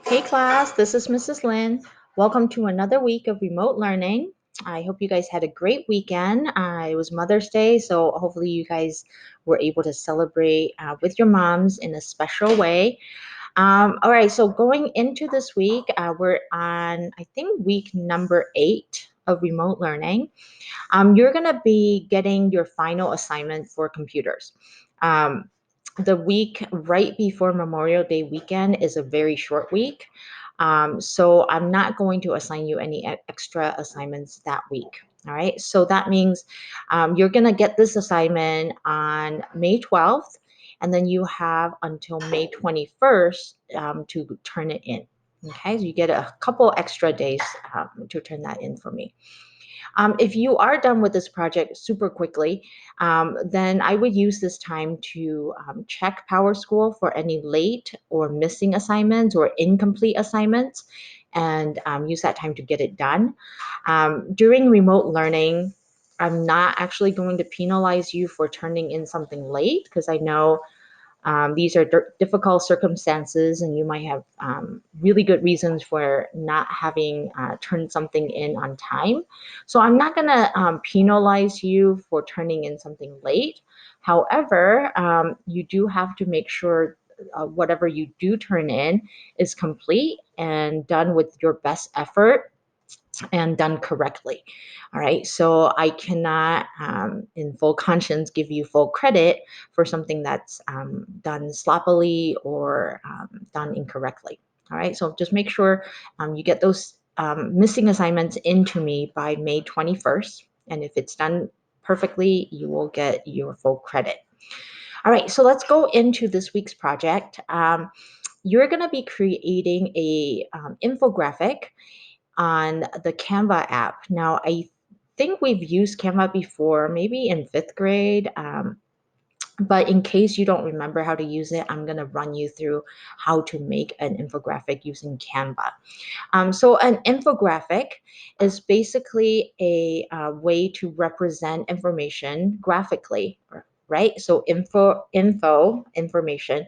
Hey class, this is Mrs. Lynn. Welcome to another week of remote learning. I hope you guys had a great weekend. It was Mother's Day, so hopefully you guys were able to celebrate with your moms in a special way. All right, so going into this week, we're on, I think, week number 8 of remote learning. You're going to be getting your final assignment for computers. Um, the week right before Memorial Day weekend is a very short week. So I'm not going to assign you any extra assignments that week. All right. So that means you're going to get this assignment on May 12th, and then you have until May 21st to turn it in. Okay. So you get a couple extra days to turn that in for me. If you are done with this project super quickly, then I would use this time to check PowerSchool for any late or missing assignments or incomplete assignments and use that time to get it done. During remote learning, I'm not actually going to penalize you for turning in something late because I know these are difficult circumstances, and you might have really good reasons for not having turned something in on time. So I'm not going to penalize you for turning in something late. However, you do have to make sure whatever you do turn in is complete and done with your best effort and done correctly. All right. So I cannot, in full conscience, give you full credit for something that's done sloppily or done incorrectly. All right. So just make sure you get those missing assignments into me by May 21st. And if it's done perfectly, you will get your full credit. All right. So let's go into this week's project. You're going to be creating a infographic on the Canva app. Now, I think we've used Canva before, maybe in fifth grade. But in case you don't remember how to use it, I'm going to run you through how to make an infographic using Canva. So an infographic is basically a way to represent information graphically, right? So information,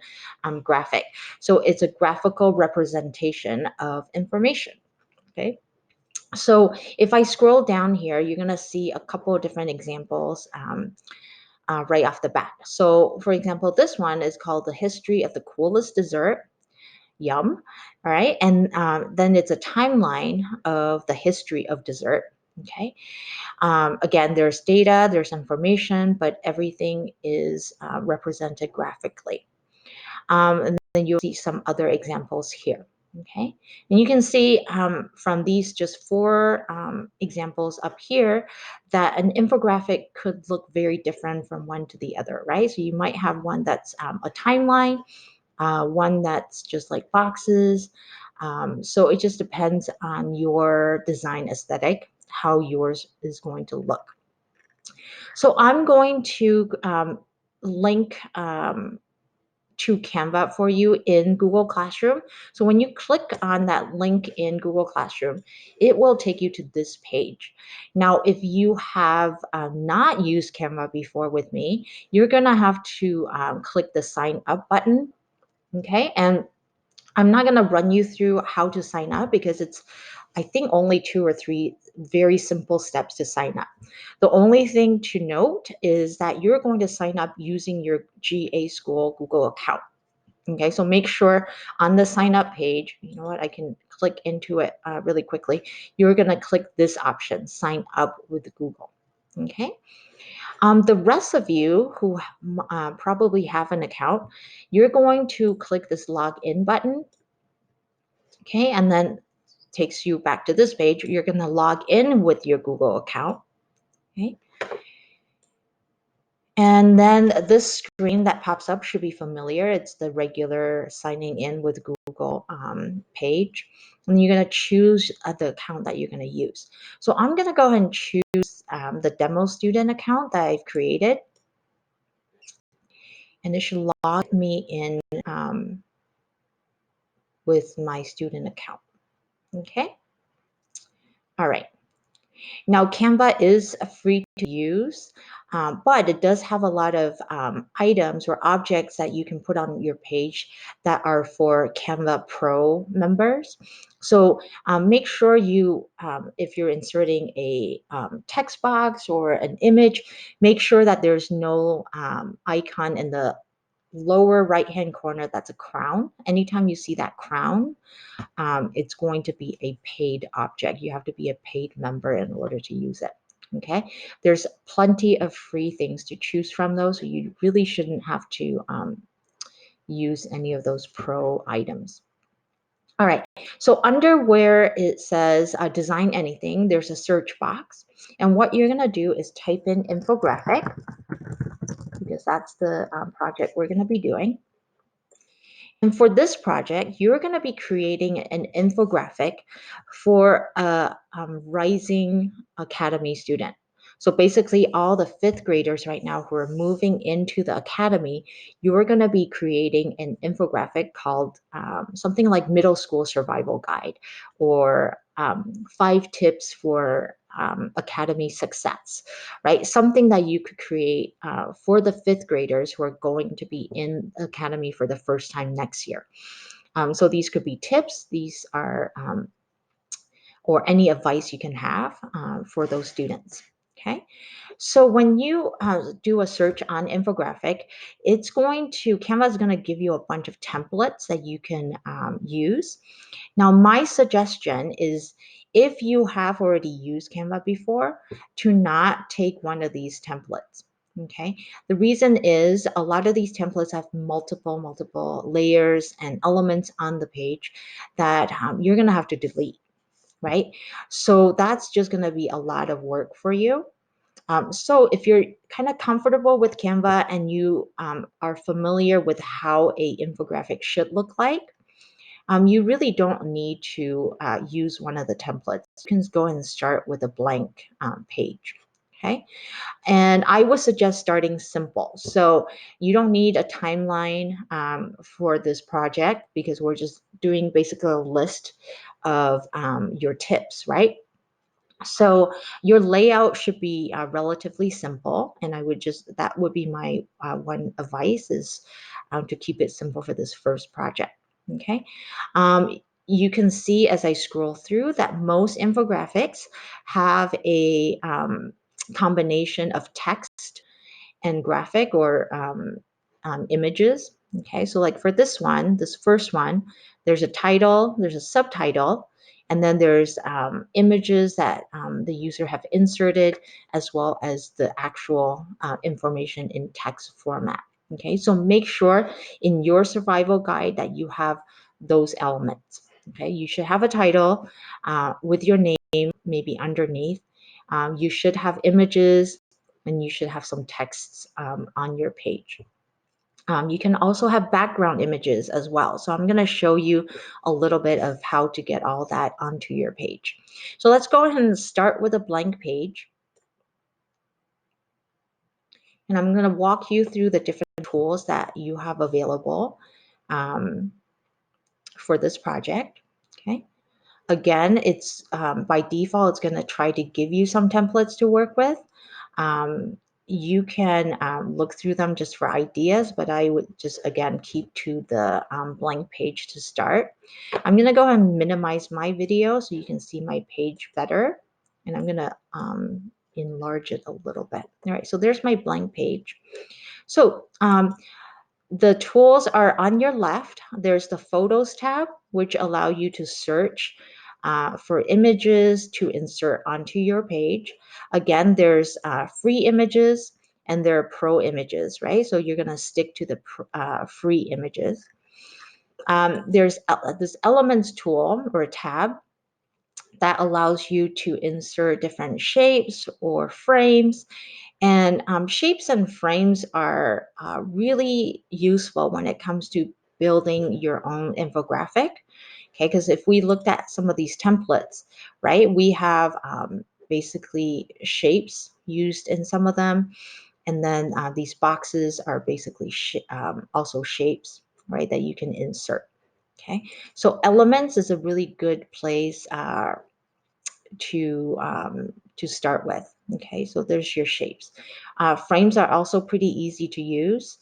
graphic. So it's a graphical representation of information. Okay. So if I scroll down here, you're going to see a couple of different examples right off the bat. So for example, this one is called The History of the Coolest Dessert. Yum. All right. And then it's a timeline of the history of dessert. Okay. Again, there's data, there's information, but everything is represented graphically. And then you'll see some other examples here. Okay, and you can see from these just 4 examples up here that an infographic could look very different from one to the other, right? So you might have one that's a timeline, one that's just like boxes. So it just depends on your design aesthetic, how yours is going to look. So I'm going to link to Canva for you in Google Classroom. So when you click on that link in Google Classroom, it will take you to this page. Now, if you have not used Canva before with me, you're gonna have to click the sign up button, okay? And I'm not gonna run you through how to sign up because it's, I think, only 2 or 3 very simple steps to sign up. The only thing to note is that you're going to sign up using your GA School Google account. Okay, so make sure on the sign up page, you know what, I can click into it really quickly. You're going to click this option, sign up with Google. Okay, the rest of you who probably have an account, you're going to click this login button. Okay, and then takes you back to this page. You're going to log in with your Google account. Okay. And then this screen that pops up should be familiar. It's the regular signing in with Google page. And you're going to choose the account that you're going to use. So I'm going to go ahead and choose the demo student account that I've created. And it should log me in with my student account. Okay. All right. Now, Canva is free to use, but it does have a lot of items or objects that you can put on your page that are for Canva Pro members. So make sure you, if you're inserting a text box or an image, make sure that there's no icon in the lower right hand corner that's a crown. Anytime you see that crown, it's going to be a paid object. You have to be a paid member in order to use it. Okay, there's plenty of free things to choose from, though, so you really shouldn't have to use any of those pro items. All right, so under where it says design anything, there's a search box. And what you're going to do is type in infographic, because that's the project we're going to be doing. And for this project, you're going to be creating an infographic for a rising academy student. So basically, all the fifth graders right now who are moving into the academy, you're going to be creating an infographic called something like Middle School Survival Guide, or 5 tips for academy success, right? Something that you could create for the fifth graders who are going to be in academy for the first time next year. So these could be tips, these are, or any advice you can have for those students. Okay, so when you do a search on infographic, it's going to, Canva is going to give you a bunch of templates that you can use. Now, my suggestion is, if you have already used Canva before, to not take one of these templates. Okay. The reason is a lot of these templates have multiple layers and elements on the page that you're going to have to delete, right? So that's just going to be a lot of work for you. So if you're kind of comfortable with Canva and you are familiar with how a infographic should look like, you really don't need to use one of the templates. You can go and start with a blank page. Okay. And I would suggest starting simple. So you don't need a timeline for this project, because we're just doing basically a list of your tips, right? So your layout should be relatively simple, and I would just, that would be my one advice, is to keep it simple for this first project. Okay. You can see as I scroll through that most infographics have a combination of text and graphic, or images. Okay, so like for this one, this first one, there's a title, there's a subtitle, and then there's images that the user have inserted, as well as the actual information in text format. Okay, so make sure in your survival guide that you have those elements. Okay, you should have a title with your name maybe underneath. You should have images, and you should have some texts on your page. You can also have background images as well. So I'm going to show you a little bit of how to get all that onto your page. So let's go ahead and start with a blank page. And I'm going to walk you through the different tools that you have available for this project. Okay. Again, it's by default, it's going to try to give you some templates to work with. You can look through them just for ideas, but I would just, again, keep to the blank page to start. I'm going to go ahead and minimize my video so you can see my page better. And I'm going to enlarge it a little bit. All right, so there's my blank page. So the tools are on your left. There's the Photos tab, which allow you to search for images to insert onto your page. Again, there's free images and there are pro images, right? So you're going to stick to the free images. There's this Elements tool or tab that allows you to insert different shapes or frames. And shapes and frames are really useful when it comes to building your own infographic. Okay, because if we looked at some of these templates, right, we have basically shapes used in some of them. And then these boxes are basically also shapes, right, that you can insert. Okay, so Elements is a really good place to to start with. Okay, so there's your shapes. Frames are also pretty easy to use.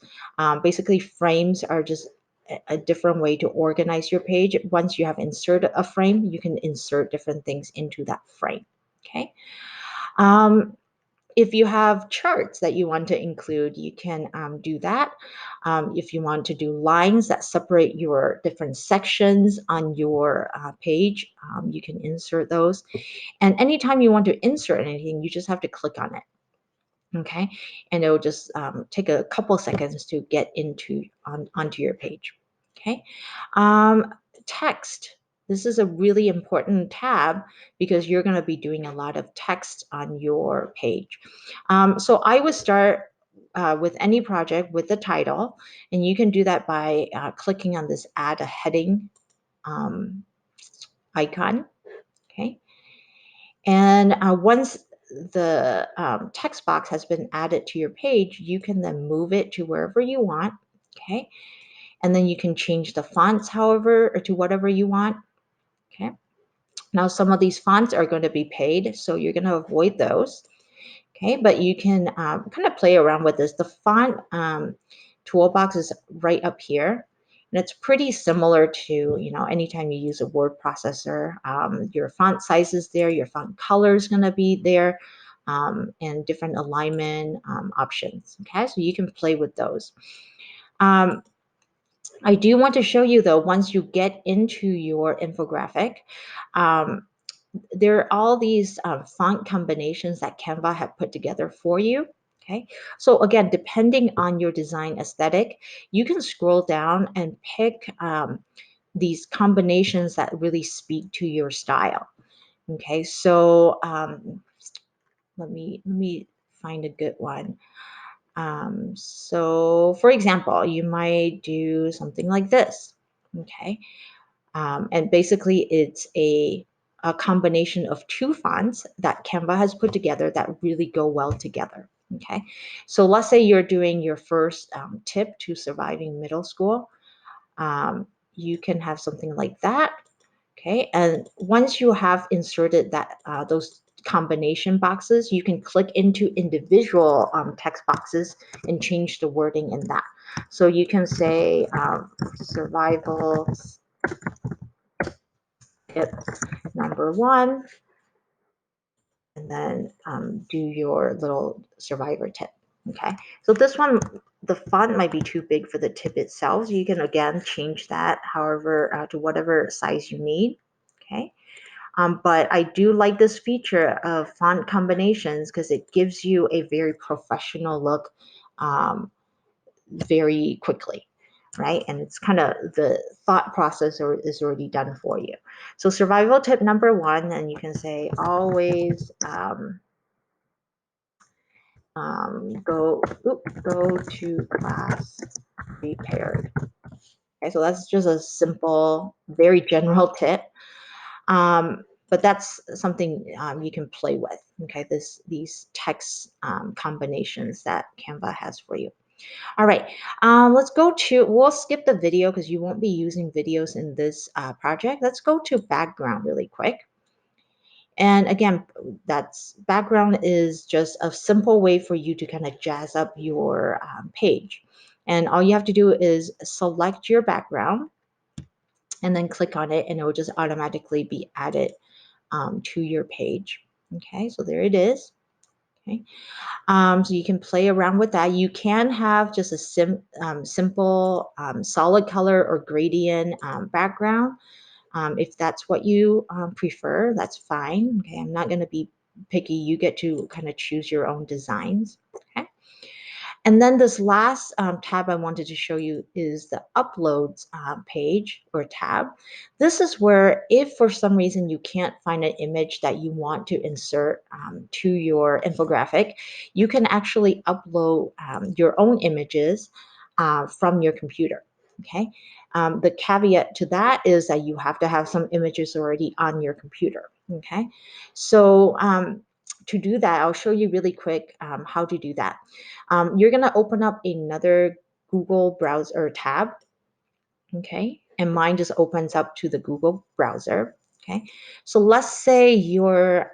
Basically, frames are just a different way to organize your page. Once you have inserted a frame, you can insert different things into that frame. Okay. Um, if you have charts that you want to include, you can do that. If you want to do lines that separate your different sections on your page, you can insert those. And anytime you want to insert anything, you just have to click on it. Okay, and it'll just take a couple seconds to get onto your page. Okay, um, text. This is a really important tab because you're going to be doing a lot of text on your page. So I would start with any project with the title, and you can do that by clicking on this add a heading um, icon. Okay, and once the text box has been added to your page, you can then move it to wherever you want. Okay. And then you can change the fonts, however, or to whatever you want. Okay. Now, some of these fonts are going to be paid, so you're going to avoid those. Okay, but you can kind of play around with this. The font toolbox is right up here. And it's pretty similar to, anytime you use a word processor, your font size is there, your font color is going to be there, and different alignment options. Okay, so you can play with those. I do want to show you, though, once you get into your infographic, um, there are all these font combinations that Canva have put together for you. Okay, so again, depending on your design aesthetic, you can scroll down and pick these combinations that really speak to your style. Okay, so let me find a good one. So for example, you might do something like this. Okay, and basically, it's a combination of two fonts that Canva has put together that really go well together. Okay, so let's say you're doing your first tip to surviving middle school. You can have something like that. Okay, and once you have inserted that those combination boxes, you can click into individual text boxes and change the wording in that. So you can say survival tip number one, and then do your little survivor tip. Okay, so this one, the font might be too big for the tip itself. So you can again change that however to whatever size you need. Okay, but I do like this feature of font combinations because it gives you a very professional look very quickly, right? And it's kind of the thought process is already done for you. So survival tip number one, and you can say always go to class prepared. Okay, so that's just a simple, very general tip. But that's something you can play with. Okay, these text combinations that Canva has for you. All right, we'll skip the video because you won't be using videos in this project. Let's go to background really quick. And again, that's background is just a simple way for you to kind of jazz up your page. And all you have to do is select your background and then click on it and it will just automatically be added to your page. Okay, so there it is. Okay. So you can play around with that. You can have just a simple solid color or gradient background. If that's what you prefer, that's fine. Okay, I'm not going to be picky. You get to kind of choose your own designs. Okay. And then this last tab I wanted to show you is the uploads page or tab. This is where if for some reason you can't find an image that you want to insert to your infographic, you can actually upload your own images from your computer. Okay. The caveat to that is that you have to have some images already on your computer. Okay. So to do that, I'll show you really quick how to do that. You're going to open up another Google browser tab. Okay. And mine just opens up to the Google browser. Okay. So let's say your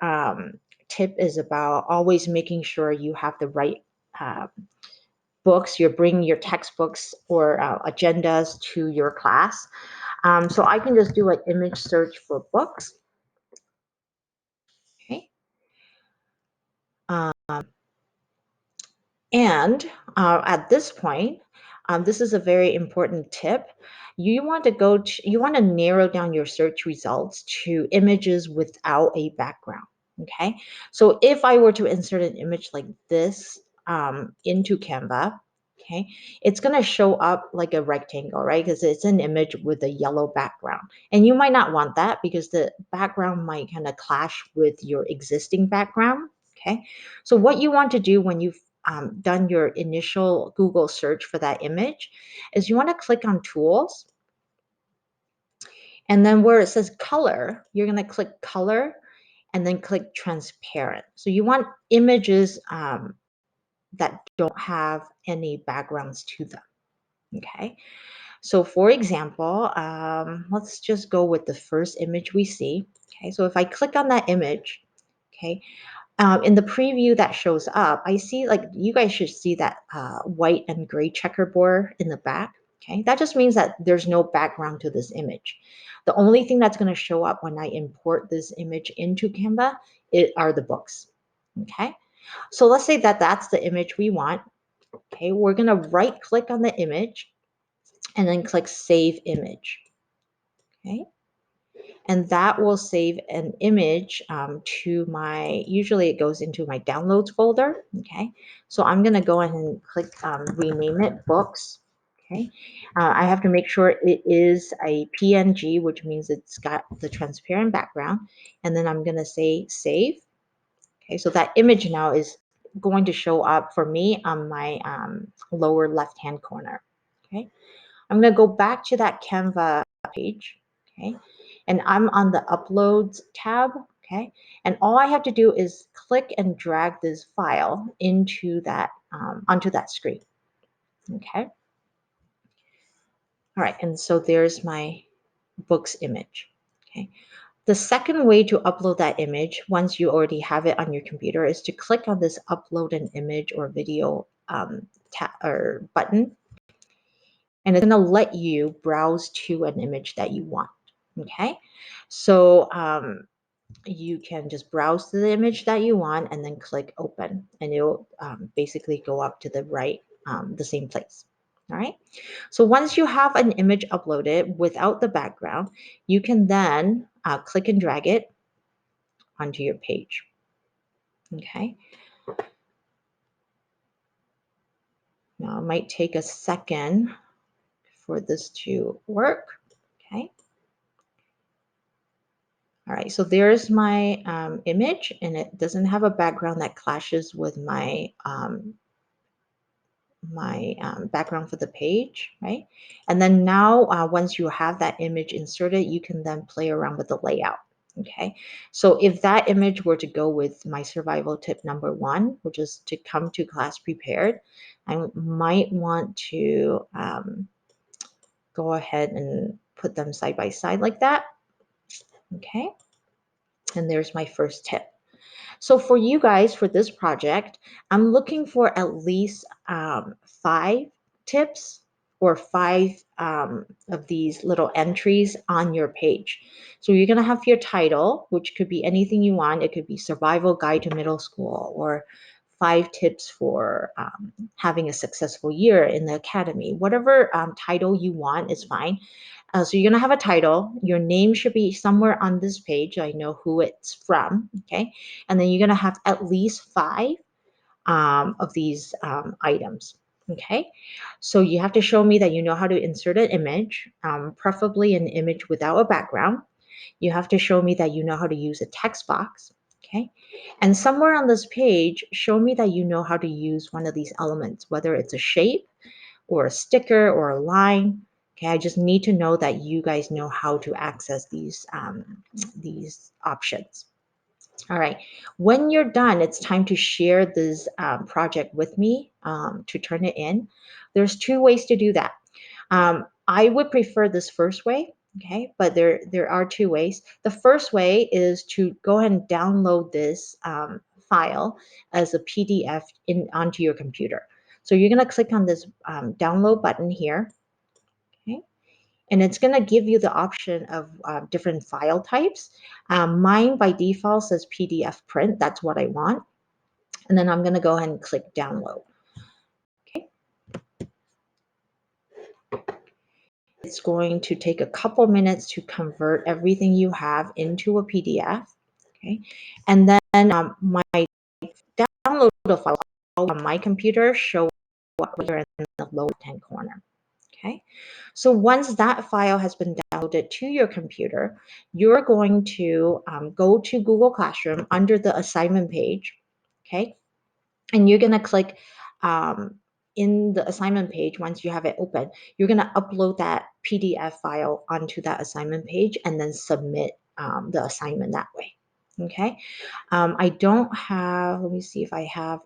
tip is about always making sure you have the right books. You're bringing your textbooks or agendas to your class. So I can just do an image search for books. Okay. And at this point, this is a very important tip. You want to you want to narrow down your search results to images without a background. Okay. So if I were to insert an image like this into Canva, okay, it's going to show up like a rectangle, right? Because it's an image with a yellow background. And you might not want that because the background might kind of clash with your existing background. Okay. So what you want to do when you've done your initial Google search for that image is you want to click on tools, and then where it says color, you're going to click color and then click transparent. So you want images that don't have any backgrounds to them. Okay. So for example, let's just go with the first image we see. Okay. So if I click on that image, okay, in the preview that shows up, I see like you guys should see that white and gray checkerboard in the back. Okay, that just means that there's no background to this image. The only thing that's going to show up when I import this image into Canva are the books. Okay, so let's say that that's the image we want. Okay, we're going to right click on the image and then click Save Image. Okay, and that will save an image to my, usually it goes into my downloads folder. Okay, so I'm going to go ahead and click rename it books. Okay, I have to make sure it is a PNG, which means it's got the transparent background, and then I'm going to say save. Okay, so that image now is going to show up for me on my lower left hand corner. Okay, I'm going to go back to that Canva page. Okay, and I'm on the uploads tab. Okay, and all I have to do is click and drag this file into that onto that screen. Okay, all right, and so there's my books image. Okay, the second way to upload that image once you already have it on your computer is to click on this upload an image or video tab or button, and it's going to let you browse to an image that you want. Okay, so you can just browse to the image that you want and then click open, and it'll basically go up to the right, the same place. All right, so once you have an image uploaded without the background, you can then click and drag it onto your page. Okay, now it might take a second for this to work. Okay. All right, so there's my image, and it doesn't have a background that clashes with my background for the page, right? And then now, once you have that image inserted, you can then play around with the layout. Okay, so if that image were to go with my survival tip number 1, which is to come to class prepared, I might want to go ahead and put them side by side like that. Okay, and there's my first tip. So for you guys, for this project, I'm looking for at least 5 tips or 5 of these little entries on your page. So you're going to have your title, which could be anything you want. It could be Survival Guide to Middle School, or 5 tips for having a successful year in the academy. Whatever title you want is fine. So you're gonna have a title. Your name should be somewhere on this page. I know who it's from. Okay, and then you're gonna have at least 5 of these items. Okay, so you have to show me that you know how to insert an image, preferably an image without a background. You have to show me that you know how to use a text box. Okay, and somewhere on this page, show me that you know how to use one of these elements, whether it's a shape or a sticker or a line. Okay, I just need to know that you guys know how to access these options. All right, when you're done, it's time to share this project with me to turn it in. There's 2 ways to do that. I would prefer this first way. Okay, but there are two ways. The first way is to go ahead and download this file as a PDF onto your computer. So you're going to click on this download button here. Okay, and it's going to give you the option of different file types. Mine by default says PDF print. That's what I want. And then I'm going to go ahead and click download. Okay. It's going to take a couple minutes to convert everything you have into a PDF. Okay. And then my download file on my computer show up here in the lower right-hand corner. Okay. So once that file has been downloaded to your computer, you're going to go to Google Classroom under the assignment page. Okay. And you're going to click in the assignment page. Once you have it open, you're going to upload that PDF file onto that assignment page and then submit the assignment that way. Okay. I don't have, let me see if I have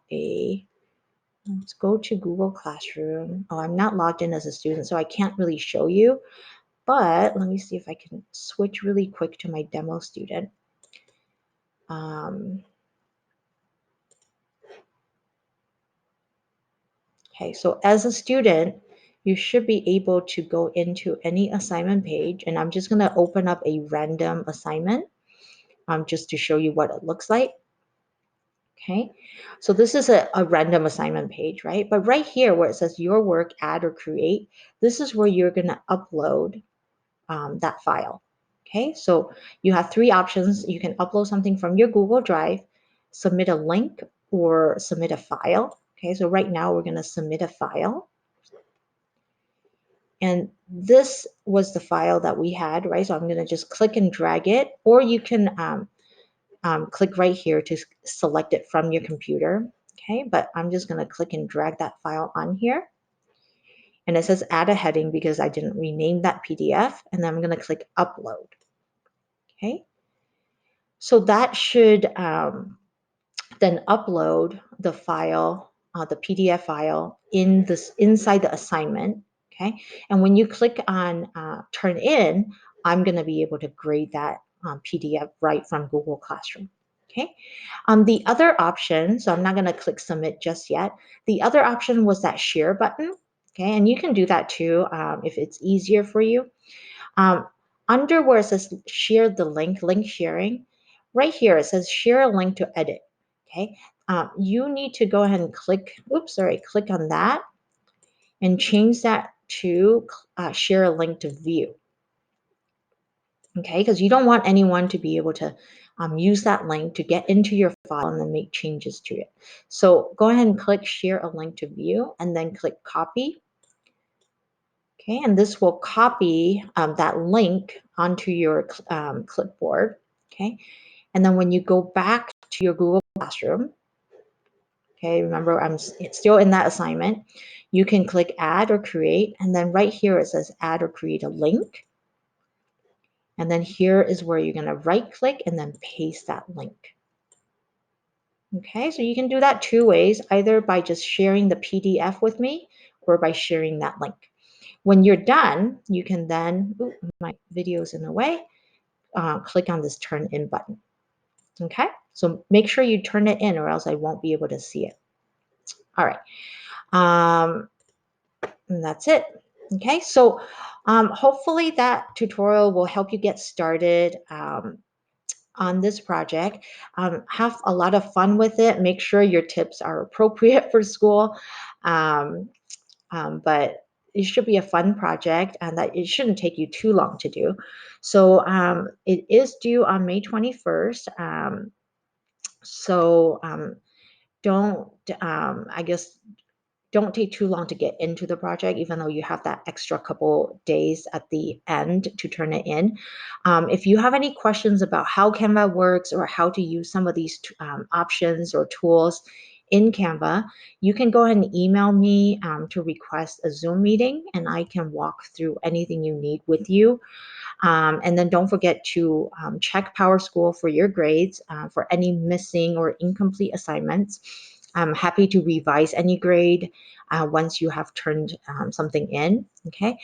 let's go to Google Classroom. Oh, I'm not logged in as a student, so I can't really show you, but let me see if I can switch really quick to my demo student. Okay, so as a student, you should be able to go into any assignment page, and I'm just going to open up a random assignment just to show you what it looks like. Okay, so this is a random assignment page, right? But right here where it says your work, add or create, this is where you're going to upload that file. Okay, so you have three options. You can upload something from your Google Drive, submit a link, or submit a file. Okay, so right now we're going to submit a file. And this was the file that we had, right? So I'm going to just click and drag it, or you can click right here to select it from your computer. Okay, but I'm just going to click and drag that file on here. And it says add a heading because I didn't rename that PDF. And then I'm going to click upload. Okay, so that should then upload the file, the PDF file inside the assignment. Okay, and when you click on turn in, I'm going to be able to grade that PDF right from Google Classroom. Okay, the other option, so I'm not going to click submit just yet. The other option was that share button. Okay, and you can do that too if it's easier for you. Um, Under where it says share the link sharing, right here it says share a link to edit. Okay, you need to go ahead and click, click on that and change that to share a link to view. Okay, because you don't want anyone to be able to use that link to get into your file and then make changes to it. So go ahead and click share a link to view and then click copy. Okay, and this will copy that link onto your clipboard. Okay, and then when you go back to your Google Classroom, okay, remember it's still in that assignment, you can click add or create, and then right here it says add or create a link. And then here is where you're going to right click and then paste that link. Okay, so you can do that two ways, either by just sharing the PDF with me or by sharing that link. When you're done, you can then, my video's in the way, click on this turn in button. Okay, so make sure you turn it in or else I won't be able to see it. All right, and that's it. Okay, so hopefully that tutorial will help you get started on this project. Have a lot of fun with it. Make sure your tips are appropriate for school. Um, but it should be a fun project and that it shouldn't take you too long to do. So it is due on May 21st. So don't, I guess, don't take too long to get into the project, even though you have that extra couple days at the end to turn it in. If you have any questions about how Canva works or how to use some of these options or tools in Canva, you can go ahead and email me to request a Zoom meeting and I can walk through anything you need with you. And then don't forget to check PowerSchool for your grades for any missing or incomplete assignments. I'm happy to revise any grade once you have turned something in. Okay.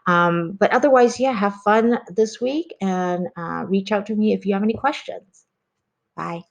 But otherwise, yeah, have fun this week and reach out to me if you have any questions. Bye.